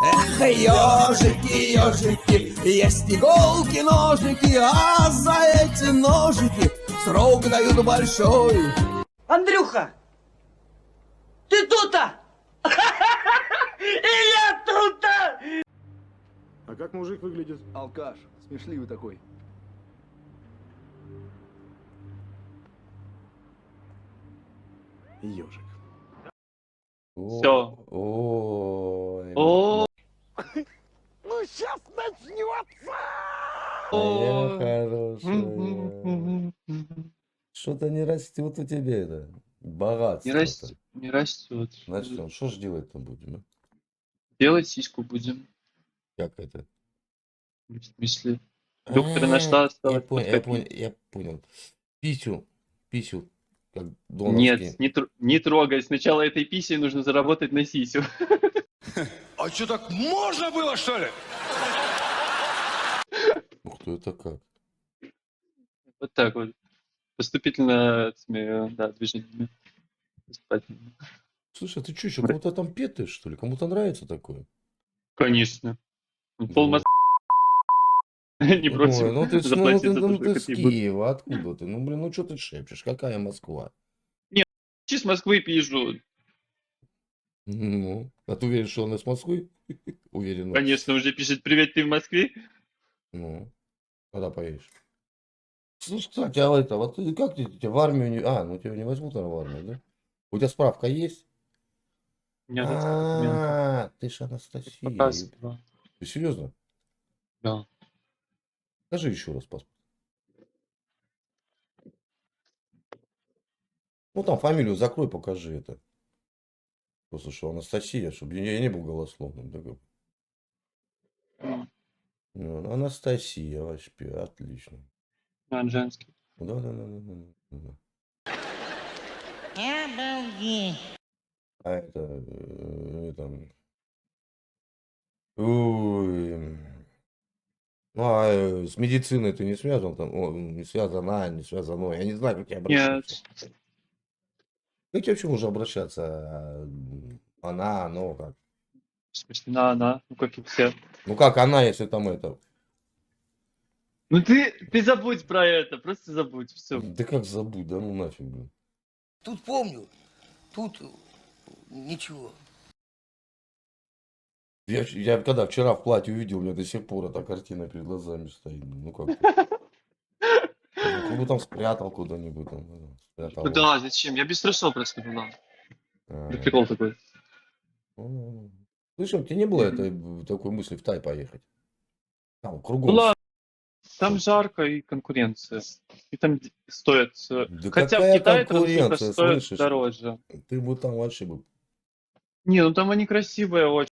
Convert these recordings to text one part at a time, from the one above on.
Эх, ежики, ежики, есть иголки, ножики, а за эти ножики срок дают большой. Андрюха, ты тут-то? И я тут-то! А как мужик выглядит? Алкаш, смешливый такой. Ежик. Всё. Ой, О, Ну сейчас начнется! моя о. хорошая. Что-то не растет у тебя это. Не Богатство-то. растет, не растет. Значит, что ж делать-то будем? А? Делать сиську будем. Как это? В смысле? Доктора нашла, Я осталось понял, подкопить. я понял. Писю, как Нет, донорский. не трогай. Сначала этой писей нужно заработать на сисю. А что, так можно было, что ли? Ух ты, это как? Вот так вот. Поступительно, да, движениями. Поступательными. Слушай, а ты что, еще кому-то там петаешь, что ли? Кому-то нравится такое? Конечно. Вот. Пол Москвы не Ой, против ну ты, заплатить за то, что ты с хоть бы. Киева, откуда ты? Ну, блин, ну что ты шепчешь? Какая Москва? С Москвы пишут. Ну, а ты уверен, что он из Москвы? Уверен. Конечно, уже пишет «Привет, ты в Москве?» Ну, когда поедешь? Слушай, кстати, а это, вот как тебя в армию не... А, ну тебя не возьмут, наверное, в армию, да? У тебя справка есть? Нет документов. А, ты ж Анастасия. Показывала. Ты серьезно? Да. Скажи еще раз паспорт. Ну, там фамилию закрой, покажи это. Просто что Анастасия, чтобы я не был голословным. Да, ну, Анастасия, вообще, отлично. Да, женский. Да. Да. А это... Ой. Ну, а с медициной ты не связан там? О, не связана, не связано. Я не знаю, как тебе обращаться. Нет. Как тебе вообще можно обращаться? Она, оно, как? В смысле, на она, ну как и все. Ну, как она, если там это... Ну ты забудь про это, просто забудь, все. Да как забудь, да ну нафиг, блин. Тут помню, тут ничего. Я когда вчера в платье увидел, у меня до сих пор эта картина перед глазами стоит. Ну как? Как бы там спрятал куда-нибудь там. Спрятал. Да, зачем? Я без трусов просто была. А, Да прикол такой. ну. Слышь, у тебя не было такой мысли в Тай поехать? Там Ну кругом. ладно, там жарко и конкуренция. И там стоит... Да Хотя в какая Китае транслиха конкуренция, стоит слышишь? дороже. Ты бы там вообще бы... Не, ну там они красивые очень.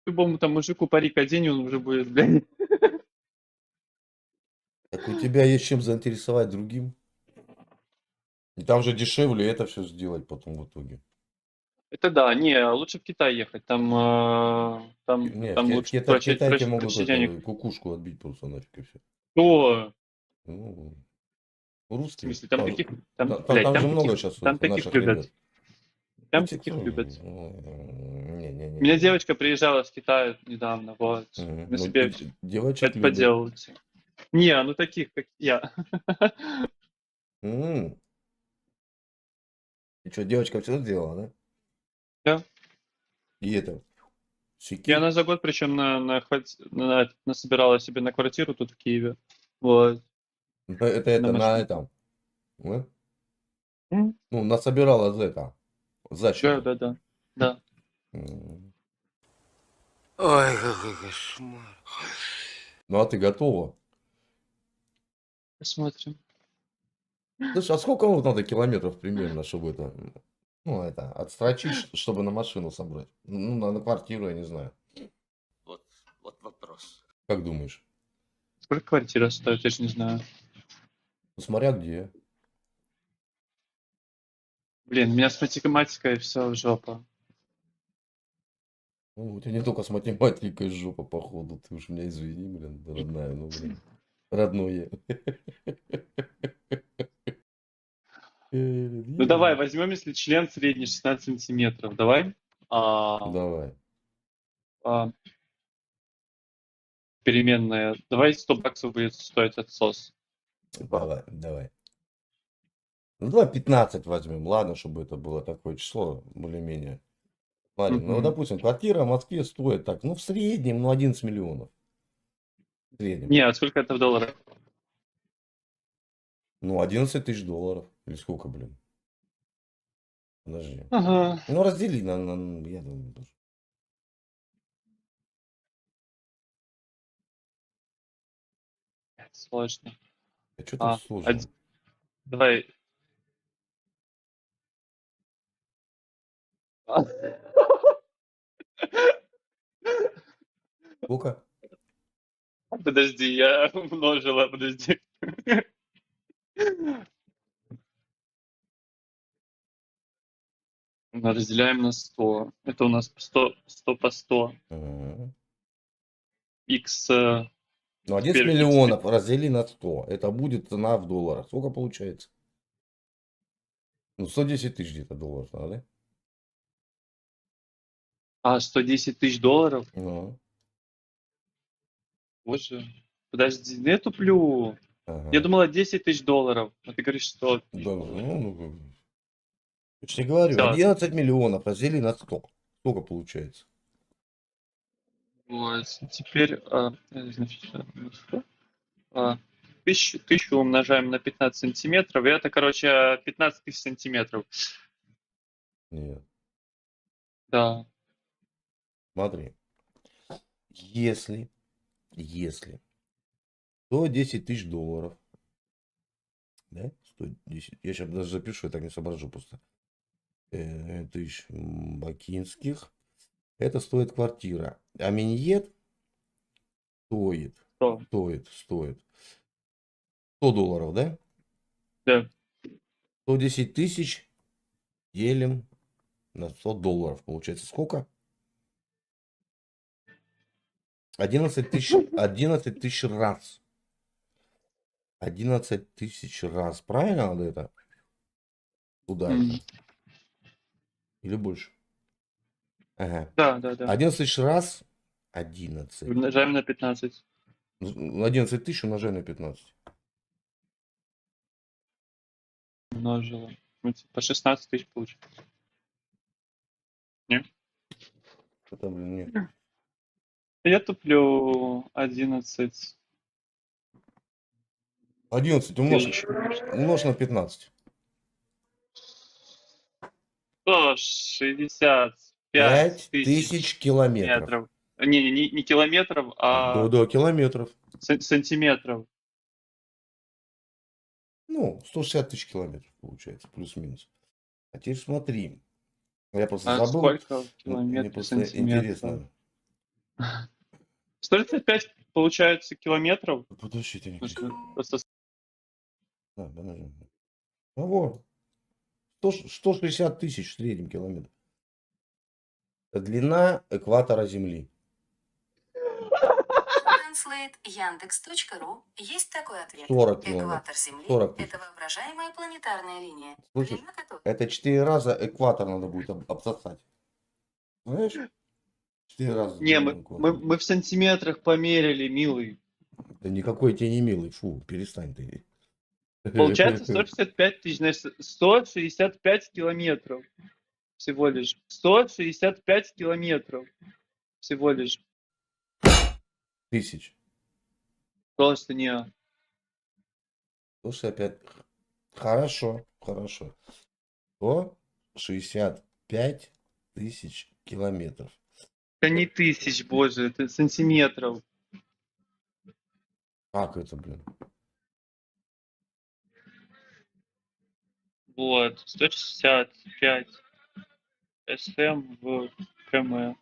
Любому там мужику парик одень, он уже будет, блядь. Так у тебя есть чем заинтересовать другим? И там же дешевле это все сделать потом в итоге. Это да, не, лучше в Китай ехать. Там Не, лучше в Китае тебе могут проще денег. эту кукушку отбить просто нафиг и все. О, Ну, в русские. смысле, там таких, там, Там, блядь, там же там много таких, сейчас там таких наших любят. ребят. Там Ну, таких ну, любят. Не. У меня девочка приезжала с Китая недавно, вот. Мгм. Мы Ну, себе девочек это любят. поделали. Не, ну таких, как я. М. И что, девочка все сделала, да? Да. И это, И щеки. она за год, причем насобирала себе на квартиру тут в Киеве. Вот. Это На на машину. этом. Ну, М, насобирала за это. За счет. Да. М. Ой, какой кошмар. Ну, а ты готова? Посмотрим. Слушай, а сколько вот надо километров примерно, чтобы это, ну, это, отстрочить, чтобы на машину собрать? Ну, на квартиру, я не знаю. Вот вопрос. Как думаешь? Сколько квартира стоит, я же не знаю. Ну, смотря где. Блин, у меня с математикой все жопа. Ну, у тебя не только с математикой жопа, походу. Ты уж меня извини, блин, родная, ну, блин. Родное. Ну давай, возьмем, если член средний 16 сантиметров. Давай. Давай. переменная. Давай 100 баксов будет стоить отсос. Давай, давай. Ну, давай 15 возьмем, ладно, чтобы это было такое число, более-менее. Смотри, ну, Мгм. допустим, квартира в Москве стоит так, ну, в среднем, ну, 11 миллионов. В среднем. Не, а сколько это в долларах? Ну, 11 тысяч долларов. Или сколько, блин? Подожди. Ага. Ну, раздели я думаю, тоже. Сложно. А что тут сложно? Давай. Сколько? Подожди, я умножила, подожди. Разделяем на 100. Это у нас 100 по 100. Ага. X. Ну, 11 Теперь миллионов раздели на 100. Это будет цена в долларах. Сколько получается? Ну, 110 тысяч где-то долларов надо, да? А, 110 тысяч долларов? Ну, Боже. Подожди, ну я туплю. ага. Я думала 10 тысяч долларов. А ты говоришь 100 тысяч Да, долларов. я тебе говорю, Всё. 11 миллионов раздели на 100. Сколько получается? Вот. Теперь, значит, на 100. 1000 умножаем на 15 сантиметров. И это, короче, 15 тысяч сантиметров. Нет. Да. Смотри. Если 110 тысяч долларов, да, 110, я сейчас даже запишу, я так не соображу просто, тысяч бакинских, это стоит квартира, а миньет стоит Что? 100 долларов, да? Да. 110 тысяч делим на 100 долларов, получается сколько? 11 тысяч раз. 11 тысяч раз. Правильно надо это? Куда М. это? Или больше? Ага. Да. 11 тысяч раз. 11. Умножаем на 15. 11 тысяч умножаем на 15. Умножила. Ну, типа 16 тысяч получится. Это, блин, нет. Я туплю 11 11 умножь тысяч. на 15. 165 5 тысяч тысяч километров. метров. Не километров, а Да, километров. сантиметров. Ну, 160 тысяч километров получается, плюс-минус. А теперь смотри. Я просто А забыл. сколько Мне километров, просто сантиметров? интересно. 135 получается километров. Подожди, ты не Потому кричи. что просто Да, подожди. Ну вот. 160 тысяч в среднем километр. Длина экватора Земли. Translate Яндекс.ру есть такой ответ. 40 километров. Экватор Земли 40 – тысяч. это воображаемая планетарная линия. Слышишь? Длина которой Это 4 раза экватор надо будет обсосать. Знаешь? 4 раза. Не, длину экватора. мы в сантиметрах померили, милый. Да никакой тебе не милый. Фу, перестань ты. Получается 165 тысяч, значит, 165 километров всего лишь. 165 километров всего лишь. Тысяч. Просто не. Слушай, опять. Хорошо. 165 тысяч километров. Это не тысяч, боже, это сантиметров. Как это, блин? Вот, 165 СМ в км.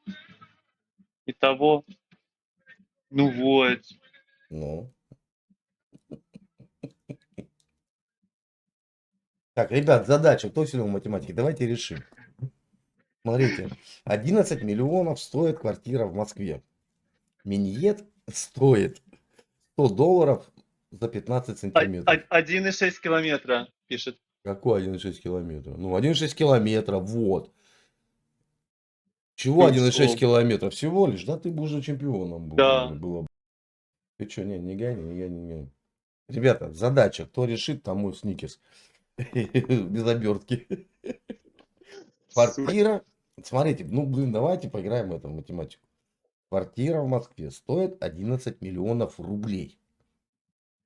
Итого, ну вот. Ну. Так, ребят, задача. Кто сильный в математике? Давайте решим. Смотрите. 11 миллионов стоит квартира в Москве. Миньет стоит 100 долларов за 15 сантиметров. 1,6 километра, пишет. Какой 1,6 километра? Ну, 1,6 километра, вот. Чего Ну, 1,6 что? километра? Всего лишь, да, ты бы уже чемпионом был. Да. Было бы. Ты что, не гони, не гони, не гони. Ребята, задача. Кто решит, тому сникерс. Без обертки. Квартира. Смотрите, ну, блин, давайте поиграем в эту математику. Квартира в Москве стоит 11 миллионов рублей.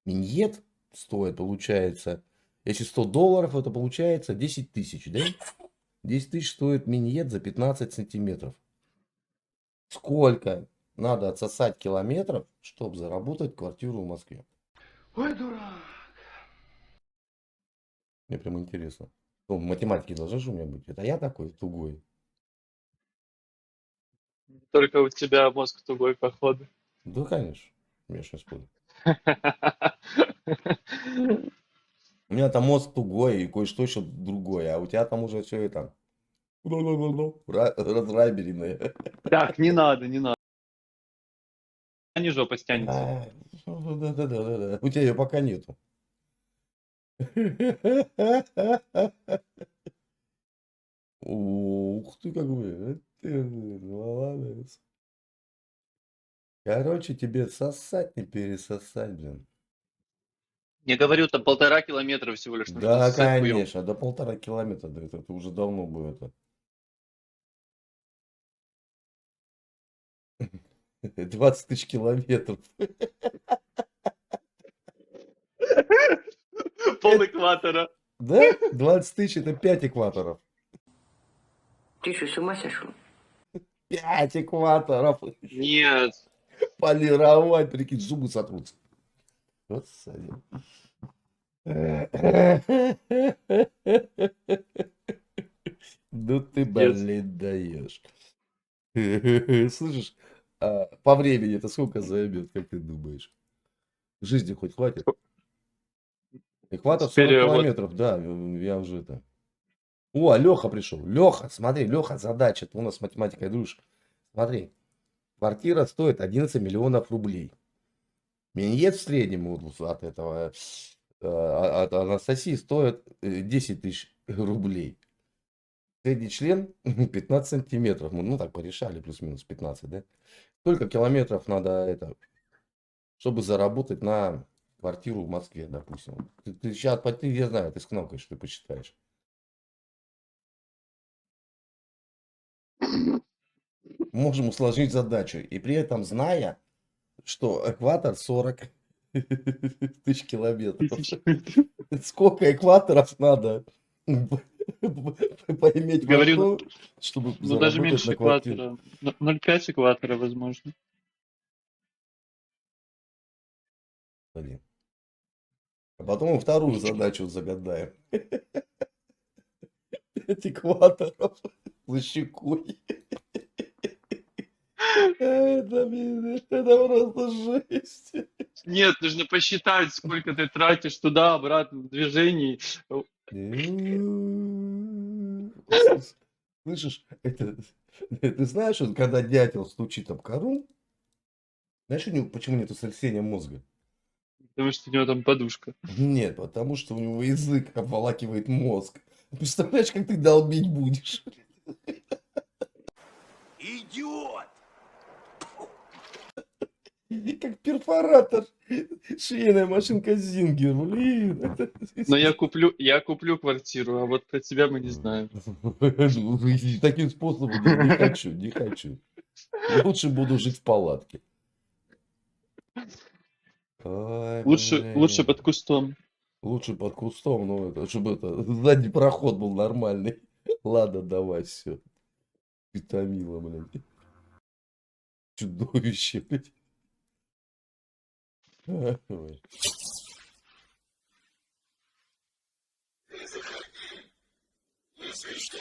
Миньет стоит, получается, если 100 долларов, это получается 10 тысяч, да? 10 тысяч стоит миньет за 15 сантиметров. Сколько надо отсосать километров, чтобы заработать квартиру в Москве? Ой, дурак. Мне прям интересно. Ну, математики должны же у меня быть. Это я такой тугой. Только у тебя мозг тугой, походу. Да, конечно. Я ж не спорю. У меня там мозг тугой и кое-что еще другое. А у тебя там уже все это разраберенное. Так, не надо, не надо. Они жопа стянется. Да. У тебя ее пока нету. Ух ты, как бы. Ты молодец. Короче, тебе сосать не пересосать, блин. Я говорю, там 1,5 километра всего лишь нужно Да, ссать хуём. конечно, до 1,5 километра, да, это уже давно бы это. 20 тысяч километров. Пол экватора. Да? 20 тысяч это 5 экваторов. Ты что, с ума сошел? 5 экваторов. Нет. Полировать, прикинь, зубы сотрутся. Господи. Ну ты, блин, даешь. Слышишь, по времени это сколько займет, как ты думаешь? Жизни хоть хватит? Экватор 40 Теперь вот километров, да, я уже это. О, Леха пришел. Леха, смотри, Леха, задача. Ты у нас с математикой дружишь. Смотри, квартира стоит 11 миллионов рублей. Миньет в среднем вот от этого, от Анастасии стоит 10 тысяч рублей. Средний член 15 сантиметров. Мы, ну так порешали, плюс-минус 15, да? Сколько километров надо это, чтобы заработать на квартиру в Москве, допустим? Ты сейчас, я знаю, ты скнопкаешь, ты посчитаешь. Можем усложнить задачу. И при этом зная, что экватор 40 тысяч километров. Сколько экваторов надо поиметь во Говорю, рту, чтобы ну даже заработать меньше на квартиру? экватора. 0,5 экватора, возможно. Блин. А потом вторую задачу загадаем. 5 экваторов за щекой. Это просто жесть. Нет, нужно посчитать, сколько ты тратишь туда, обратно в движении. Слышишь, это, ты знаешь, что когда дятел стучит об кору, знаешь, почему нету сотрясения мозга? Потому что у него там подушка. Нет, потому что у него язык обволакивает мозг. Представляешь, как ты долбить будешь? Идиот! Как перфоратор. Швейная машинка Зингер, блин. Но я куплю квартиру, а вот про тебя мы не знаем. Таким способом не хочу, не хочу. Лучше буду жить в палатке. Ой, Лучше блин. под кустом. Лучше под кустом, ну, это, чтобы это, задний проход был нормальный. Ладно, давай, все. Витамила, блин. Чудовище, блядь. Ой. Если что,